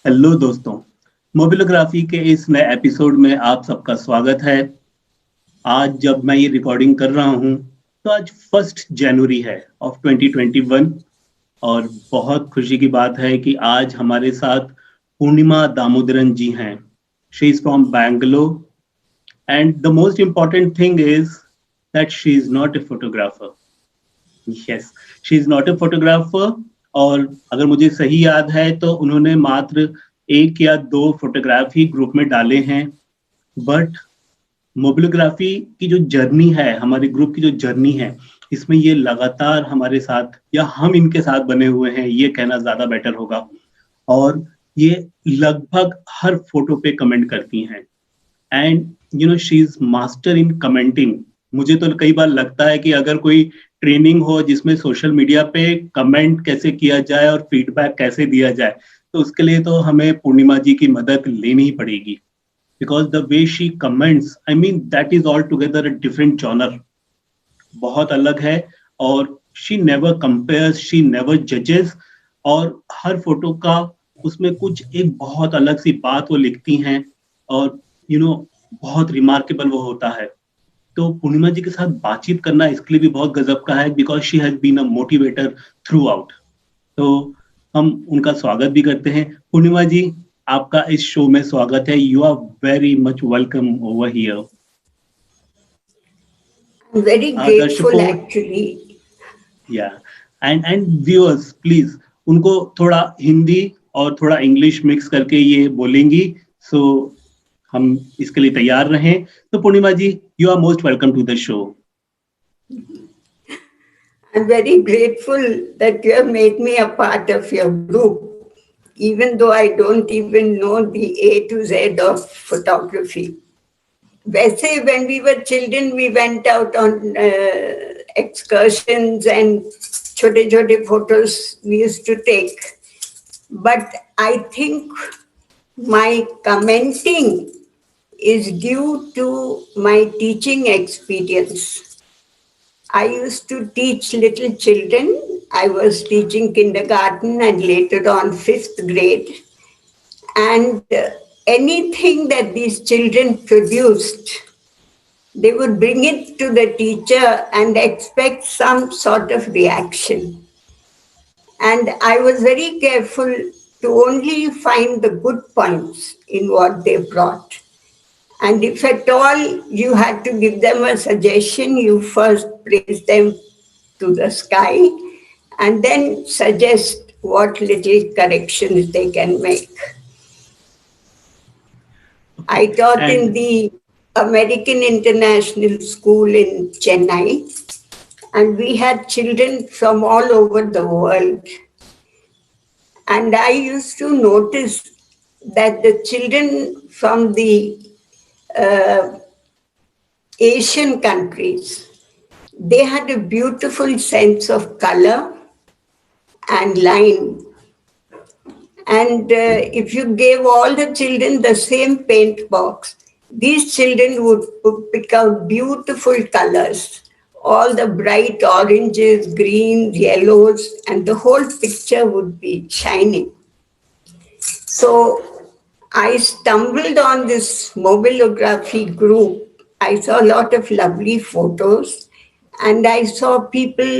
Hello दोस्तों, मोबिलोग्राफी के इस नए एपिसोड में आप सबका स्वागत है। आज जब मैं ये रिकॉर्डिंग कर रहा हूँ तो आज 1 जनवरी है ऑफ 2021 और बहुत खुशी की बात है कि आज हमारे साथ पूर्णिमा दामोदरन जी हैं। She is from Bangalore and the most important thing is that she is not a photographer. Yes, she is not a photographer. और अगर मुझे सही याद है तो उन्होंने मात्र 1 या 2 फोटोग्राफी ग्रुप में डाले हैं। बट मोबिलोग्राफी की जो जर्नी है, हमारे ग्रुप की जो जर्नी है, इसमें ये लगातार हमारे साथ या हम इनके साथ बने हुए हैं, ये कहना ज्यादा बेटर होगा। और ये लगभग हर फोटो पे कमेंट करती हैं and she is master in commenting. मुझे तो कई बार लगता है कि अगर कोई ट्रेनिंग हो जिसमें सोशल मीडिया पे कमेंट कैसे किया जाए और फीडबैक कैसे दिया जाए, तो उसके लिए तो हमें पूर्णिमा जी की मदद लेनी ही पड़ेगी। Because the way she comments, I mean that is all together a different genre, बहुत अलग है। और she never compares, she never जजेस। और हर फोटो का उसमें कुछ एक बहुत अलग सी बात वो लिखती हैं और यू you नो बहुत रिमार्केबल वो होता है। तो पूर्णिमा जी के साथ बातचीत करना इसके लिए भी बहुत गजब का है because she has been a motivator throughout. तो हम उनका स्वागत भी करते हैं। पूर्णिमा जी, आपका इस शो में स्वागत है। You are very much welcome over here. I'm very grateful दर्शकों actually. या एंड व्यूअर्स प्लीज, उनको थोड़ा हिंदी और थोड़ा इंग्लिश मिक्स करके ये बोलेंगी। सो हम इसके लिए तैयार रहें। तो Purnima ji, you are most welcome to the show. I'm very grateful that you have made me a part of your group, even though I don't even know the A to Z of photography. When we were children, we went out on excursions and chote photos we used to take. But I think my commenting is due to my teaching experience. I used to teach little children. I was teaching kindergarten and later on fifth grade. And anything that these children produced, they would bring it to the teacher and expect some sort of reaction. And I was very careful to only find the good points in what they brought. And if at all you had to give them a suggestion, you first praise them to the sky and then suggest what little corrections they can make. I taught in And the American International School in Chennai, and we had children from all over the world. And I used to notice that the children from the uh, Asian countries, they had a beautiful sense of color and line. And if you gave all the children the same paint box, these children would pick out beautiful colors, all the bright oranges, greens, yellows, and the whole picture would be shining. So I stumbled on this mobilography group. I saw a lot of lovely photos and I saw people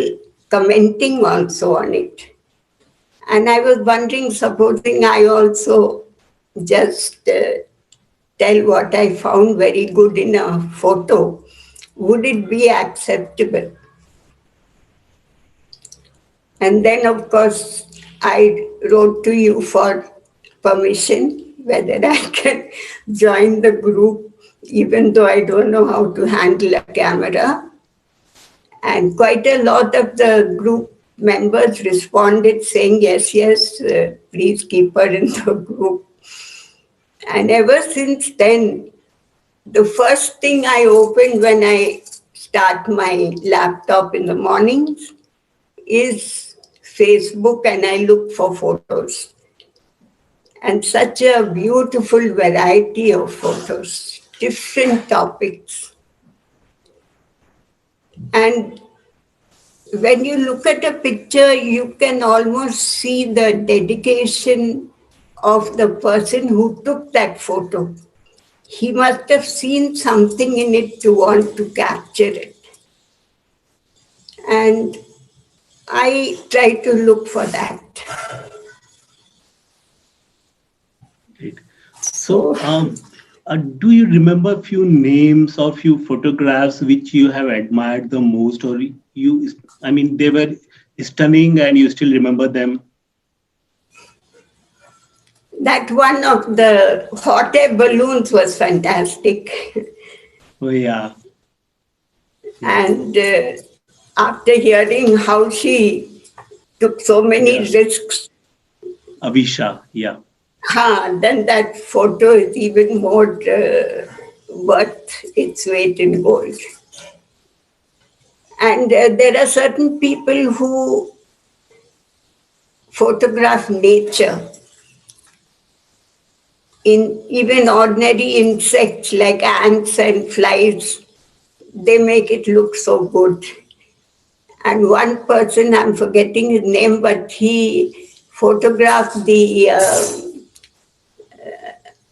commenting also on it. And I was wondering, supposing I also just tell what I found very good in a photo, would it be acceptable? And then, of course, I wrote to you for permission whether I can join the group, even though I don't know how to handle a camera. And quite a lot of the group members responded saying, yes, please keep her in the group. And ever since then, the first thing I open when I start my laptop in the mornings is Facebook and I look for photos. And such a beautiful variety of photos, different topics. And when you look at a picture, you can almost see the dedication of the person who took that photo. He must have seen something in it to want to capture it. And I try to look for that. Great. So, do you remember a few names or few photographs which you have admired the most, or they were stunning and you still remember them? That one of the hot air balloons was fantastic. Oh, yeah. And after hearing how she took so many risks, Avisha, yeah. then that photo is even more worth its weight in gold. And there are certain people who photograph nature. In even ordinary insects like ants and flies, they make it look so good. And one person, I'm forgetting his name, but he photographed the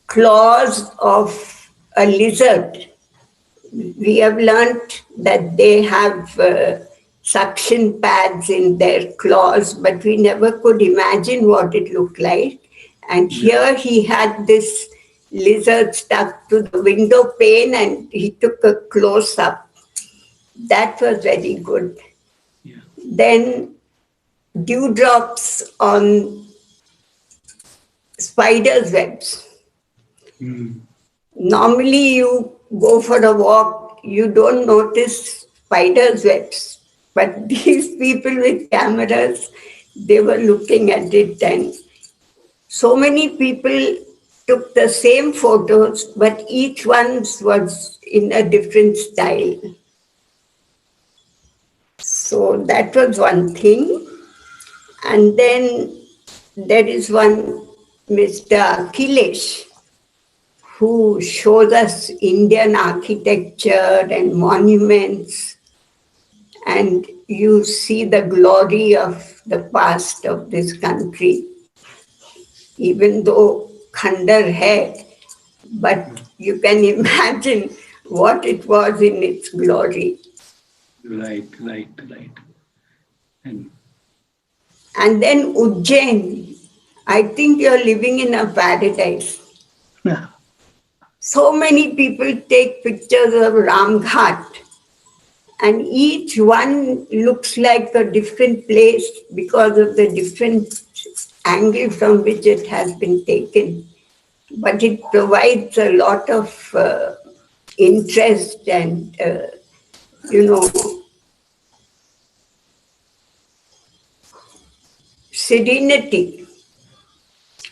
claws of a lizard. We have learnt that they have suction pads in their claws, but we never could imagine what it looked like. And here he had this lizard stuck to the window pane and he took a close up. That was very good. Yeah. Then dewdrops on spiders' webs. Normally you go for a walk, you don't notice spiders' webs. But these people with cameras, they were looking at it, and so many people took the same photos, but each one was in a different style. So that was one thing. And then there is one Mr. Akhilesh, who shows us Indian architecture and monuments, and you see the glory of the past of this country. Even though Khandar hai, but you can imagine what it was in its glory. Right. And then Ujjain, I think you're living in a paradise. So many people take pictures of Ramghat, and each one looks like a different place because of the different angle from which it has been taken. But it provides a lot of interest and, serenity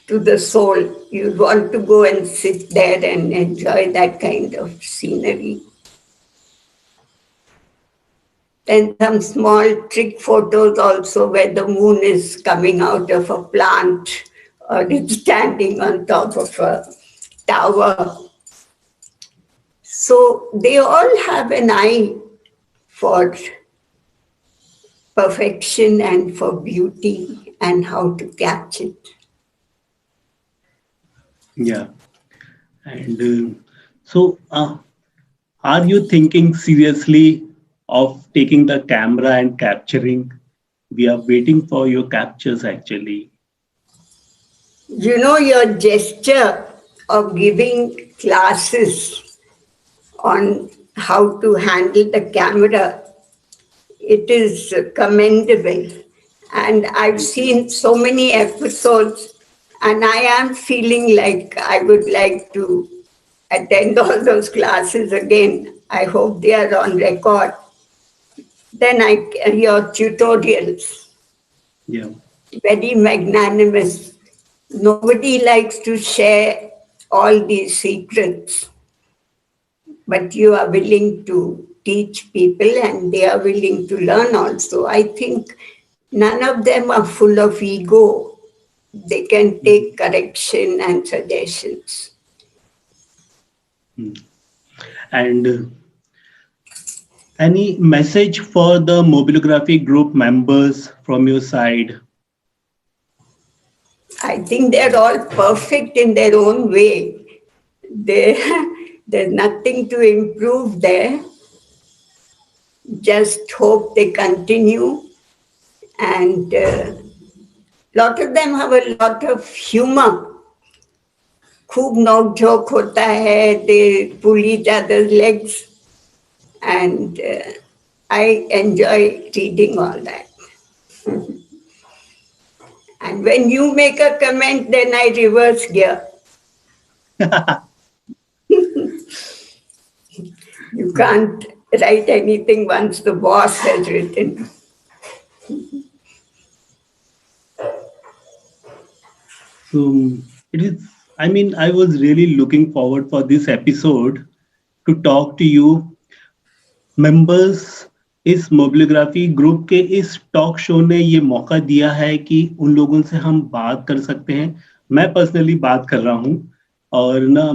to the soul. You want to go and sit there and enjoy that kind of scenery. Then some small trick photos also where the moon is coming out of a plant or it's standing on top of a tower. So they all have an eye for perfection and for beauty and how to catch it. Yeah. And so are you thinking seriously of taking the camera and capturing? We are waiting for your captures actually. Your gesture of giving classes on how to handle the camera, it is commendable. And I've seen so many episodes, and I am feeling like I would like to attend all those classes again. I hope they are on record. Then your tutorials, very magnanimous. Nobody likes to share all these secrets, but you are willing to teach people and they are willing to learn also. I think none of them are full of ego. They can take correction and suggestions. And any message for the Mobilography group members from your side? I think they're all perfect in their own way. They, there's nothing to improve there. Just hope they continue. And lot of them have a lot of humor. खूब नोक झोंक होता है. They pull each other's legs. And I enjoy reading all that. And when you make a comment, then I reverse gear. You can't write anything once the boss has written. So it is, I mean, I was really looking forward for this episode to talk to you. Members इस मोबिलोग्राफी group के इस talk show ने ये मौका दिया है कि उन लोगों से हम बात कर सकते हैं. मैं पर्सनली बात कर रहा हूँ और ना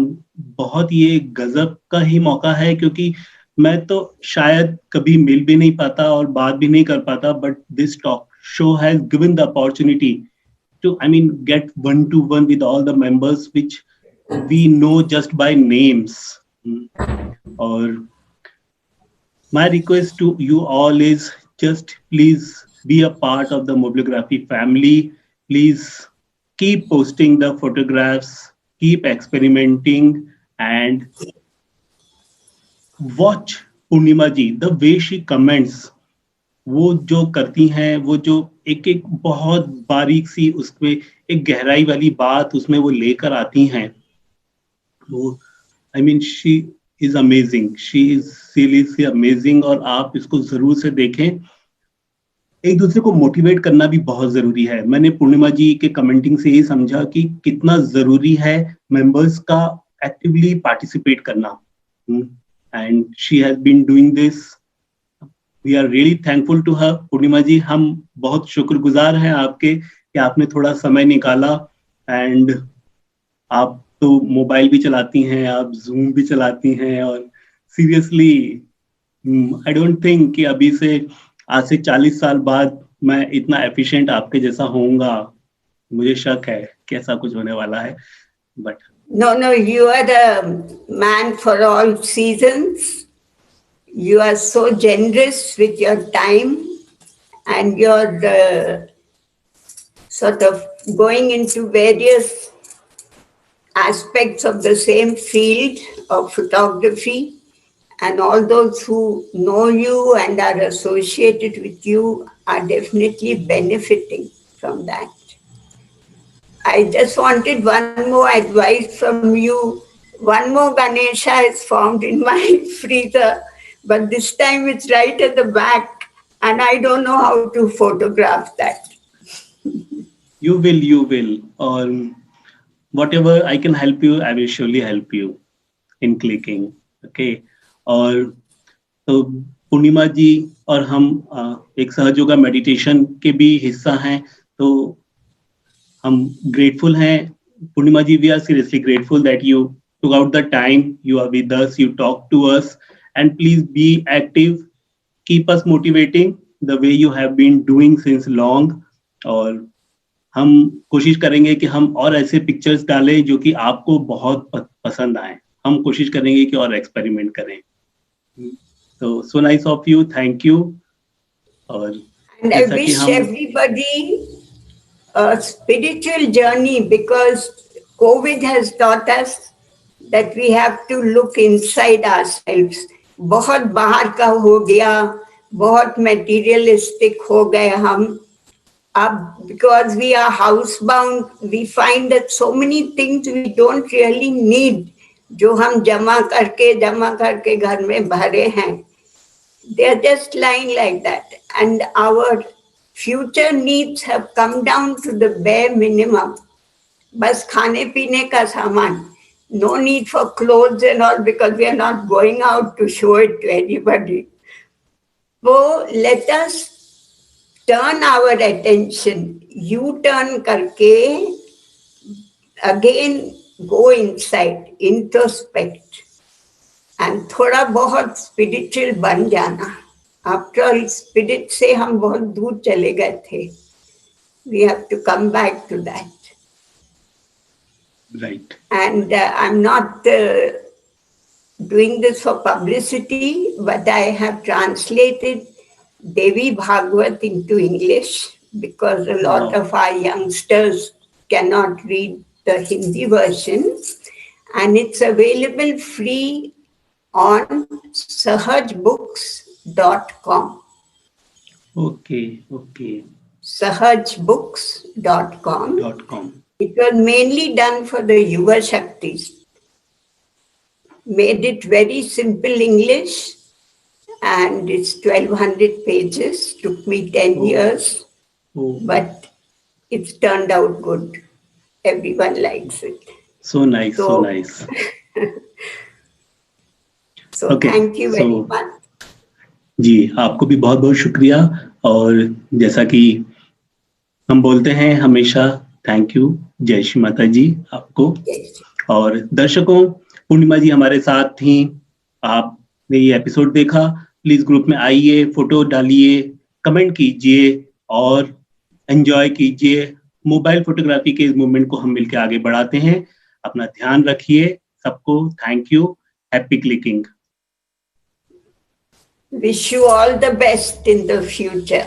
बहुत ये गजब का ही मौका है, क्योंकि मैं तो शायद कभी मिल भी नहीं पाता और बात भी नहीं कर पाता, but this talk show has given the opportunity to, I mean, get one to one with all the members which we know just by names. Or my request to you all is just please be a part of the Mobilography family. Please keep posting the photographs, keep experimenting, and watch Purnima ji, the way she comments. वो जो करती हैं, वो जो एक एक बहुत बारीक सी उसमें एक गहराई वाली बात उसमें वो लेकर आती हैं, वो I mean she is amazing, she is seriously amazing. और आप इसको जरूर से देखें. एक दूसरे को मोटिवेट करना भी बहुत जरूरी है. मैंने पूर्णिमा जी के कमेंटिंग से ही समझा कि कितना जरूरी है मेंबर्स का एक्टिवली पार्टिसिपेट करना. And she has been doing this. We are really thankful to her. Purnima ji, हम बहुत शुक्रगुजार हैं आपके कि आपने थोड़ा समय निकाला. एंड आप तो मोबाइल भी चलाती हैं, आप जूम भी चलाती हैं, और सीरियसली आई डोंट थिंक कि अभी से आज से 40 साल बाद मैं इतना एफिशिएंट आपके जैसा होऊंगा. मुझे शक है कि ऐसा कुछ होने वाला है. But No, you are the man for all seasons. You are so generous with your time, and you're sort of going into various aspects of the same field of photography, and all those who know you and are associated with you are definitely benefiting from that. I just wanted one more advice from you. One more Ganesha is found in my freezer, but this time it's right at the back, and I don't know how to photograph that. You will. Or whatever I can help you, I will surely help you in clicking. Okay. और तो पूर्णिमा जी और हम एक सहयोगा meditation के भी हिस्सा हैं, तो हम ग्रेटफुल हैं. पूर्णिमा जी, we are seriously grateful that you took out the time, you are with us, you talk to us, and please be active, keep us motivating the way you have been doing since long. और हम कोशिश करेंगे कि हम और ऐसे pictures डालें जो कि आपको बहुत पसंद आए. हम कोशिश करेंगे कि और एक्सपेरिमेंट करें. तो so nice of you, thank you. और and I wish everybody a spiritual journey, because COVID has taught us that we have to look inside ourselves. बहुत बाहर का हो गया, बहुत materialistic हो गए हम. अब because we are housebound, we find that so many things we don't really need, जो हम जमा करके घर में भरे हैं, they are just lying like that, and our future needs have come down to the bare minimum. बस खाने पीने का सामान. No need for clothes and all, because we are not going out to show it to anybody. So let us turn our attention, U-turn करके again go inside, introspect, and थोड़ा बहुत spiritual बन जाना. After all, spirit से हम बहुत दूर चले गए थे. We have to come back to that. Right. And I'm not doing this for publicity, but I have translated Devi Bhagwat into English because a lot Wow. of our youngsters cannot read the Hindi version, and it's available free on sahajbooks.com. Okay. Okay. Sahajbooks.com. .com. It was mainly done for the Yuva Shaktis. Made it very simple English, and it's 1200 pages. Took me 10 Oh. years, Oh. but it's turned out good. Everyone likes it. So nice. So So, nice. so Okay. thank you very So much. जी, आपको भी बहुत बहुत शुक्रिया। और जैसा कि हम बोलते हैं हमेशा, थैंक यू, जय श्री माता जी आपको। Yes. और दर्शकों, पूर्णिमा जी हमारे साथ थी। आपने ये एपिसोड देखा, प्लीज ग्रुप में आइए, फोटो डालिए, कमेंट कीजिए और एंजॉय कीजिए। मोबाइल फोटोग्राफी के इस मूवमेंट को हम मिलकर आगे बढ़ाते हैं। अपना ध्यान रखिए। सबको thank you. Happy clicking. Wish you all the best in the future.